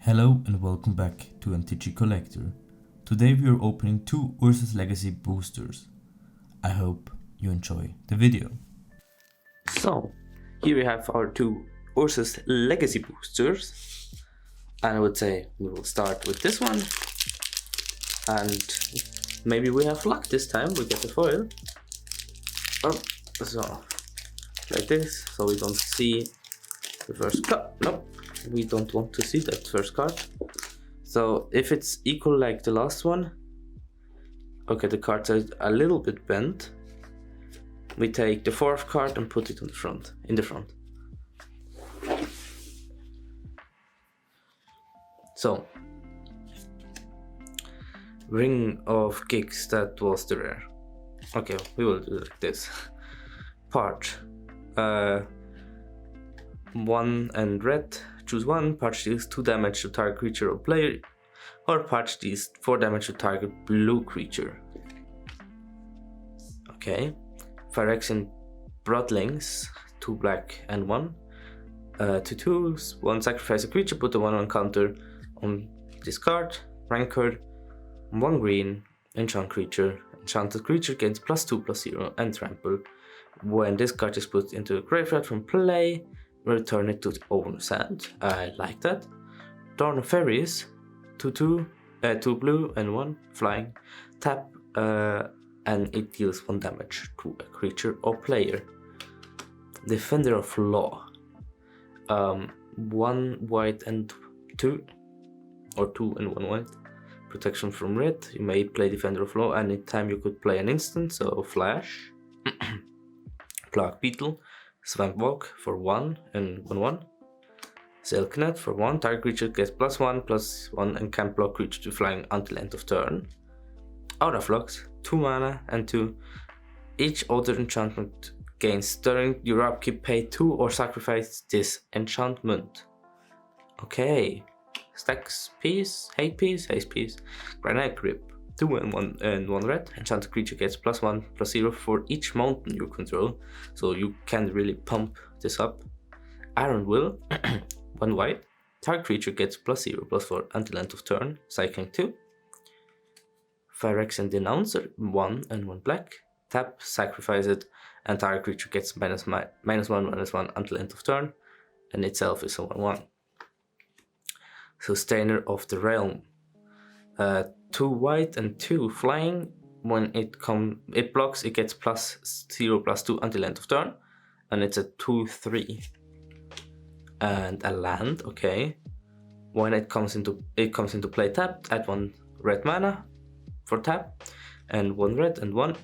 Hello and welcome back to MTGCollector. Today we are opening two Urza's Legacy boosters. I hope you enjoy the video. So, here we have our two Urza's Legacy boosters. And I would say we will start with this one. And maybe we have luck this time, we get the foil. Oh, so, like this, so we don't see the first card. Nope, we don't want to see that first card. So, if it's equal like the last one, okay, the cards are a little bit bent. We take the fourth card and put it on the front, in the front. So, Ring of Kicks, that was the rare. Okay, we will do it like this. Part. 1 and red, choose one, part deals 2 damage to target creature or player, or part deals 4 damage to target blue creature. Okay. Phyrexian Broodlings, 2 black and 1. 2 2s, 1 sacrifice a creature, put a 1/1 counter on this card. Rancor, 1 green, enchant creature. Enchanted creature gains +2/+0 and trample. When this card is put into a graveyard from play, return it to the owner's hand. I like that. Dawn of Fairies, 2 2, 2 blue and 1 flying. Tap, and it deals 1 damage to a creature or player. Defender of Law, 1 white and 2, or 2 and 1 white. Protection from red, you may play Defender of Law anytime you could play an instant, so Flash. Plague Beetle, Swamp Walk for 1 and 1/1. Silknet for 1, target creature gets +1/+1 and can't block creature to flying until end of turn. Aura Flux, 2 mana and 2. Each other enchantment gains during your upkeep, pay 2 or sacrifice this enchantment. Okay. Stacks piece, haste piece, Granite Grip, 2 and 1 red. Enchanted creature gets +1/+0 for each mountain you control, so you can really pump this up. Iron Will, 1 white. Target creature gets +0/+4 until end of turn, cycling 2. Phyrexian Denouncer, 1 and 1 black. Tap, sacrifice it, and target creature gets -1/-1 until end of turn, and itself is a 1/1. Sustainer of the Realm, 2 white and 2 flying. When it blocks, it gets +0/+2 until end of turn, and it's a 2/3. And a land, okay. When it comes into play tapped, add 1 red mana for tap, and 1 red and 1.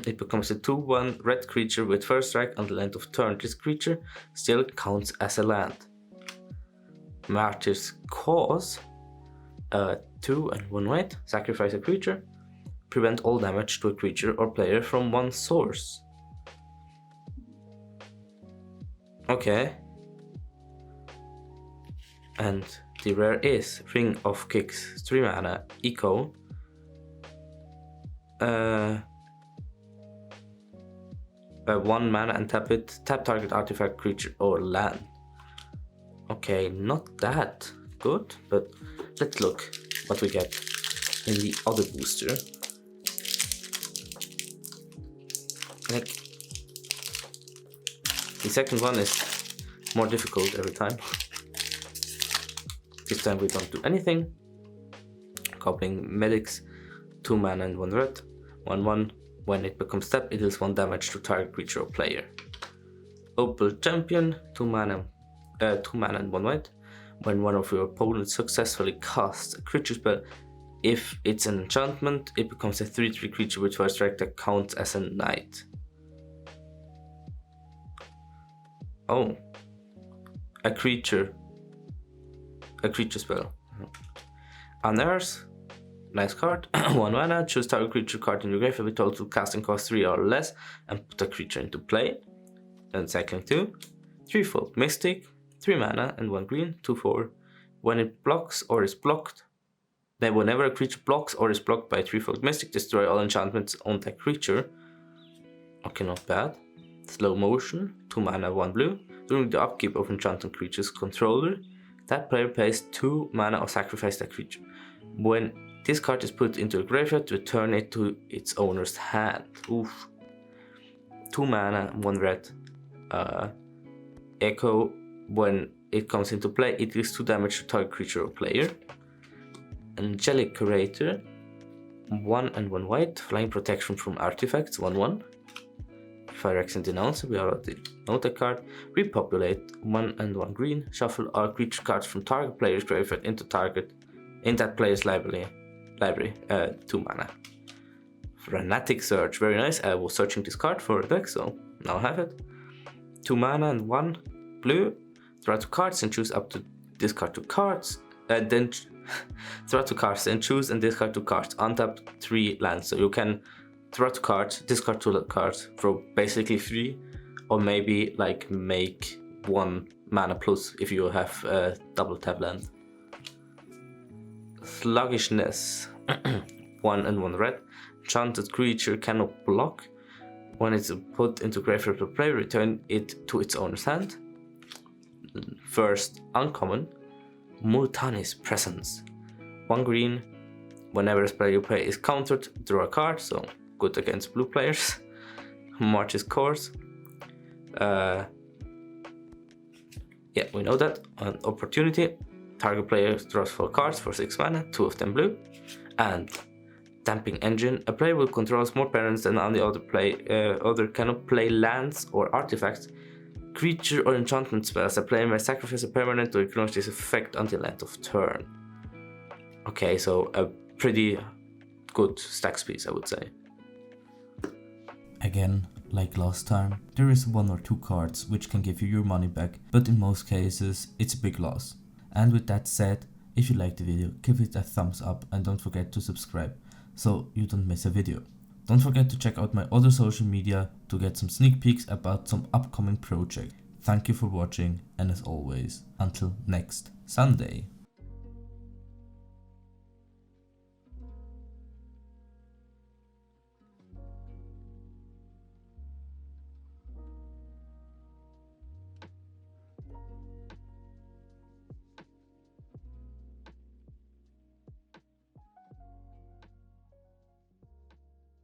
It becomes a 2/1 red creature with first strike until end of turn. This creature still counts as a land. Martyr's Cause, 2 and 1 white. Sacrifice a creature. Prevent all damage to a creature or player from 1 source. Okay. And the rare is Ring of Kicks, 3 mana, Eco. 1 mana and tap it. Tap target artifact, creature or land. Okay, not that good, but let's look what we get in the other booster. Like, the second one is more difficult every time. This time we don't do anything. Goblin Medics, 2 mana and 1 red, 1/1. When it becomes tap, it deals 1 damage to target creature or player. Opal Champion, 2 mana and 1 white. When one of your opponents successfully casts a creature spell, if it's an enchantment, it becomes a 3/3 creature with first strike that counts as a knight. Oh, a creature spell. Unearth, nice card. 1 mana, choose target creature card in your graveyard with total casting cost 3 or less and put a creature into play. Then cycling 2. Threefold Mystic, 3 mana and 1 green, 2/4. When it blocks or is blocked, then whenever a creature blocks or is blocked by Threefold Mystic, destroy all enchantments on that creature. Okay, not bad. Slow Motion, 2 mana, 1 blue. During the upkeep of enchanted creature's controller, that player pays 2 mana or sacrifice that creature. When this card is put into the graveyard, return it to its owner's hand. Oof. 2 mana, 1 red. Echo, when it comes into play, it deals 2 damage to target creature or player. Angelic Curator, 1 and 1 white, flying protection from artifacts, 1/1. Phyrexian Denouncer, we already know that card. Repopulate, 1 and 1 green, shuffle all creature cards from target player's graveyard in that player's library, 2 mana. Frenetic Search, very nice. I was searching this card for a deck, so now I have it. 2 mana and 1 blue. Draw 2 cards and choose up to discard 2 cards. Then draw 2 cards and choose and discard 2 cards. Untap 3 lands. So you can draw 2 cards, discard 2 cards for basically 3, or maybe like make 1 mana plus if you have a double tap land. Sluggishness, 1 and 1 red. Enchanted creature cannot block. When it's put into graveyard to play, return it to its owner's hand. First uncommon, Multanis Presence. 1 green. Whenever a spell you play is countered, draw a card, so good against blue players. March's Course. Yeah, we know that. An opportunity. Target player draws 4 cards for 6 mana, 2 of them blue. And Damping Engine. A player will control more permanents than any other cannot play lands or artifacts, creature or enchantment spells. A player may sacrifice a permanent to ignore this effect until end of turn. Okay, so a pretty good stack piece, I would say. Again, like last time, there is 1 or 2 cards which can give you your money back, but in most cases it's a big loss. And with that said, if you liked the video, give it a thumbs up and don't forget to subscribe so you don't miss a video. Don't forget to check out my other social media to get some sneak peeks about some upcoming projects. Thank you for watching, and as always, until next Sunday.